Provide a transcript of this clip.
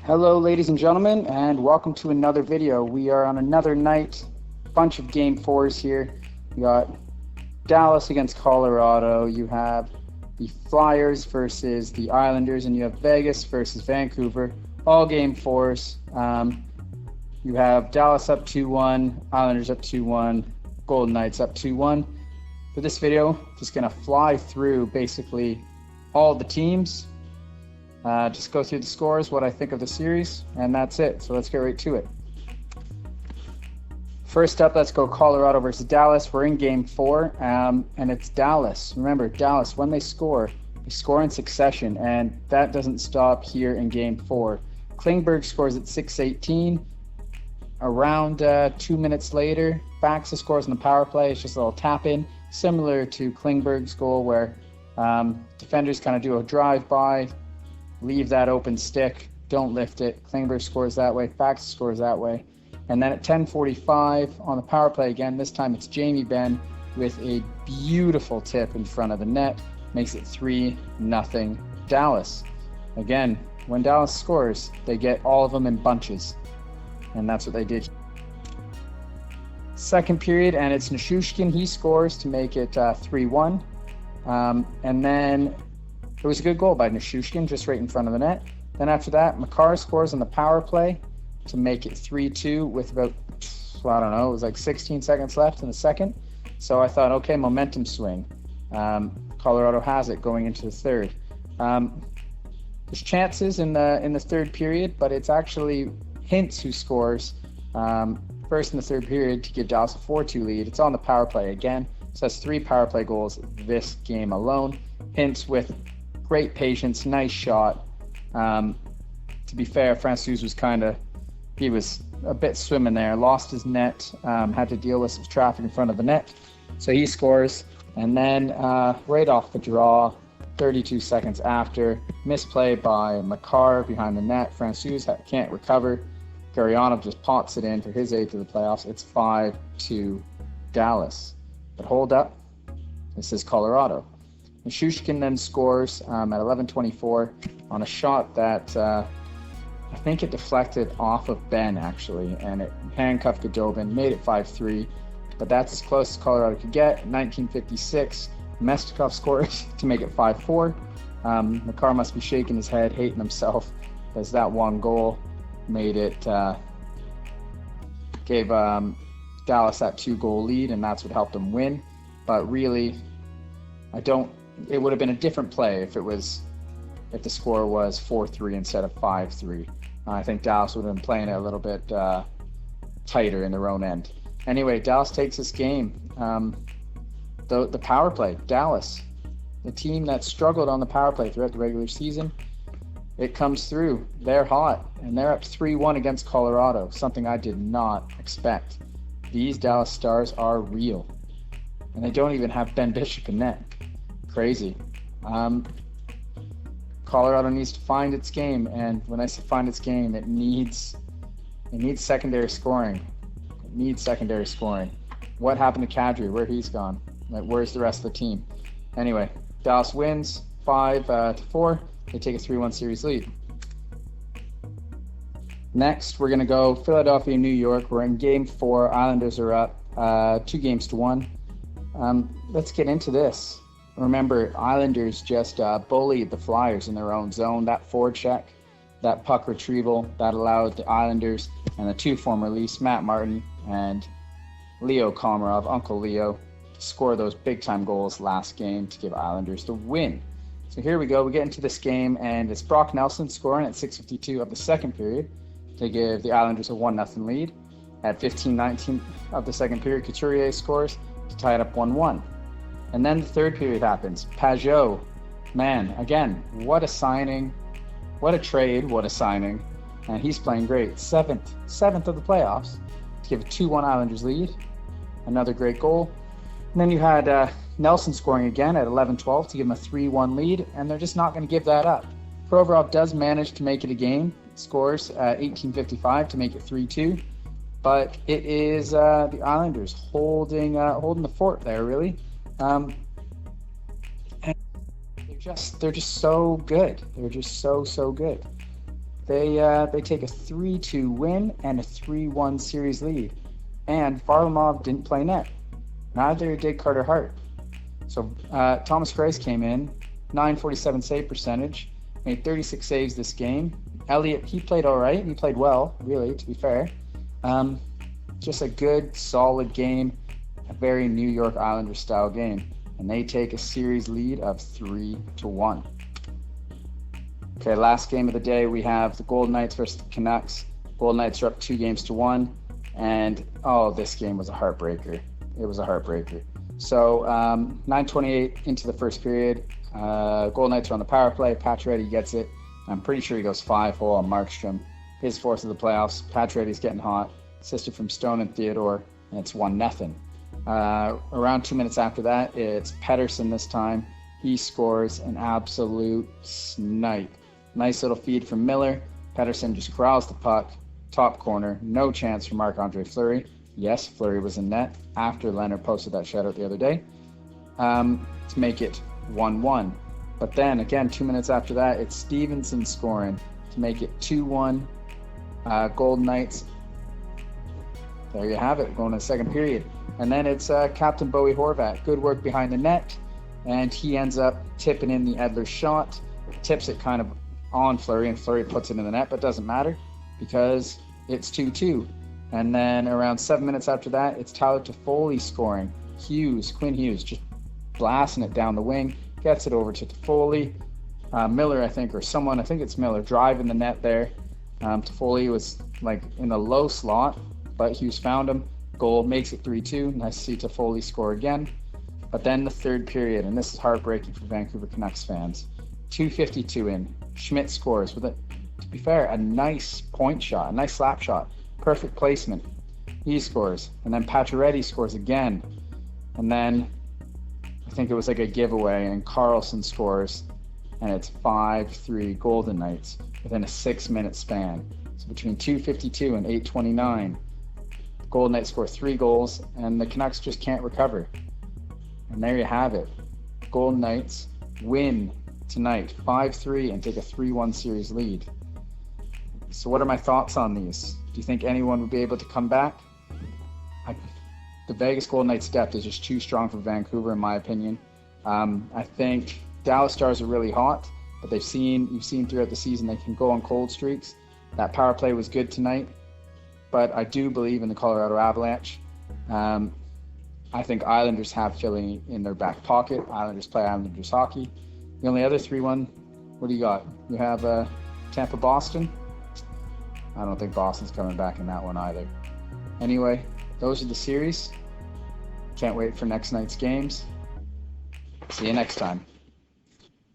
Hello, ladies and gentlemen, and welcome to another video. We are on another night, bunch of game fours here. We got Dallas against Colorado. You have the Flyers versus the Islanders, and you have Vegas versus Vancouver. All game fours. You have Dallas up 2-1, Islanders up 2-1, Golden Knights up 2-1. For this video, just gonna fly through basically all the teams. Just go through the scores, what I think of the series, and that's it. So let's get right to it. First up, let's go Colorado versus Dallas. We're in game four, and it's Dallas. Remember, Dallas, when they score in succession, and that doesn't stop here in game four. Klingberg scores at 6:18. Around 2 minutes later, Baxa scores on the power play. It's just a little tap in, similar to Klingberg's goal, where defenders kind of do a drive-by, leave that open stick, don't lift it. Klingberg scores that way, Baxa scores that way. And then at 10:45 on the power play again, this time it's Jamie Benn with a beautiful tip in front of the net, makes it 3-0 Dallas. Again, when Dallas scores, they get all of them in bunches, and that's what they did. Second period, and it's Nichushkin. He scores to make it 3-1. And then it was a good goal by Nichushkin, just right in front of the net. Then after that, Makar scores on the power play to make it 3-2 with about, I don't know, it was like 16 seconds left in the second. So I thought, okay, momentum swing. Colorado has it going into the third. There's chances in the third period, but it's actually Hintz who scores first in the third period to give Dallas a 4-2 lead. It's on the power play again. So that's 3 power play goals this game alone. Hintz with great patience, nice shot. To be fair, Francouz was he was a bit swimming there, lost his net, had to deal with some traffic in front of the net. So he scores, and then right off the draw, 32 seconds after, misplay by Makar behind the net. Francouz can't recover. Gurianov just pots it in for his aid to the playoffs. It's 5-2 Dallas. But hold up, this is Colorado. Nichushkin then scores at 11:24 on a shot that I think it deflected off of Ben, actually, and it handcuffed Godobin, made it 5-3. But that's as close as Colorado could get. 1956, Mestikov scores to make it 5-4. Makar must be shaking his head, hating himself, because that one goal made it, gave Dallas that 2-goal lead, and that's what helped them win. But really, it would have been a different play if the score was 4-3 instead of 5-3. I think Dallas would have been playing it a little bit tighter in their own end. Anyway, Dallas takes this game. The power play, Dallas, the team that struggled on the power play throughout the regular season, it comes through. They're hot, and they're up 3-1 against Colorado, something I did not expect. These Dallas Stars are real, and they don't even have Ben Bishop in net. Crazy. Colorado needs to find its game, and when I say find its game, it needs secondary scoring. It needs secondary scoring. What happened to Kadri? Where he's gone? Where's the rest of the team? Anyway, Dallas wins 5-4. They take a 3-1 series lead. Next, we're gonna go Philadelphia, New York. We're in game 4. Islanders are up 2-1. Let's get into this. Remember, Islanders just bullied the Flyers in their own zone. That forecheck, that puck retrieval, that allowed the Islanders and the 2 former Leafs, Matt Martin and Leo Komarov, Uncle Leo, to score those big-time goals last game to give Islanders the win. So here we go. We get into this game, and it's Brock Nelson scoring at 6:52 of the second period to give the Islanders a 1-0 lead. At 15:19 of the second period, Couturier scores to tie it up 1-1. And then the third period happens. Pajot, man, again, what a signing, what a trade, what a signing. And he's playing great. Seventh of the playoffs to give a 2-1 Islanders lead. Another great goal. And then you had Nelson scoring again at 11:12 to give him a 3-1 lead, and they're just not going to give that up. Provorov does manage to make it a game, scores at 18:55 to make it 3-2. But it is the Islanders holding the fort there, really. And they're just so good. They're just so good. They take a 3-2 win and a 3-1 series lead. And Varlamov didn't play net. Neither did Carter Hart. So Thomas Greiss came in, 947 save percentage, made 36 saves this game. Elliott, he played all right. He played well, really, to be fair. Just a good, solid game, a very New York Islanders style game. And they take a series lead of 3-1. Okay, last game of the day, we have the Golden Knights versus the Canucks. Golden Knights are up 2-1. And, this game was a heartbreaker. It was a heartbreaker. So 9:28 into the first period. Golden Knights are on the power play. Pacioretty gets it. I'm pretty sure he goes 5-hole on Markstrom. His fourth of the playoffs. Pacioretty's getting hot. Assisted from Stone and Theodore, and it's 1-0. Around 2 minutes after that, it's Pettersson this time. He scores an absolute snipe. Nice little feed from Miller. Pettersson just corrals the puck. Top corner. No chance for Marc-Andre Fleury. Yes, Fleury was in net after Leonard posted that shutout the other day to make it 1-1. But then again, 2 minutes after that, it's Stevenson scoring to make it 2-1. Golden Knights. There you have it, going to the second period. And then it's Captain Bowie Horvat. Good work behind the net. And he ends up tipping in the Edler shot. Tips it kind of on Fleury, and Fleury puts it in the net, but doesn't matter because it's 2-2. And then around 7 minutes after that, it's Tyler Toffoli scoring. Quinn Hughes, just blasting it down the wing. Gets it over to Toffoli. Miller, I think it's Miller, driving the net there. Toffoli was like in the low slot, but Hughes found him. Goal makes it 3-2. Nice to see Toffoli score again. But then the third period, and this is heartbreaking for Vancouver Canucks fans. 2:52 in. Schmidt scores with, to be fair, a nice point shot, a nice slap shot. Perfect placement. He scores. And then Pacioretty scores again. And then I think it was like a giveaway, and Carlson scores. And it's 5-3 Golden Knights within a 6-minute span. So between 2:52 and 8:29, Golden Knights score 3 goals, and the Canucks just can't recover. And there you have it. Golden Knights win tonight 5-3 and take a 3-1 series lead. So what are my thoughts on these? Do you think anyone would be able to come back? The Vegas Golden Knights depth is just too strong for Vancouver, in my opinion. I think Dallas Stars are really hot, but you've seen throughout the season they can go on cold streaks. That power play was good tonight, but I do believe in the Colorado Avalanche. I think Islanders have Philly in their back pocket. Islanders play Islanders hockey. The only other 3-1, what do you got? You have Tampa, Boston. I don't think Boston's coming back in that one either. Anyway, those are the series. Can't wait for next night's games. See you next time.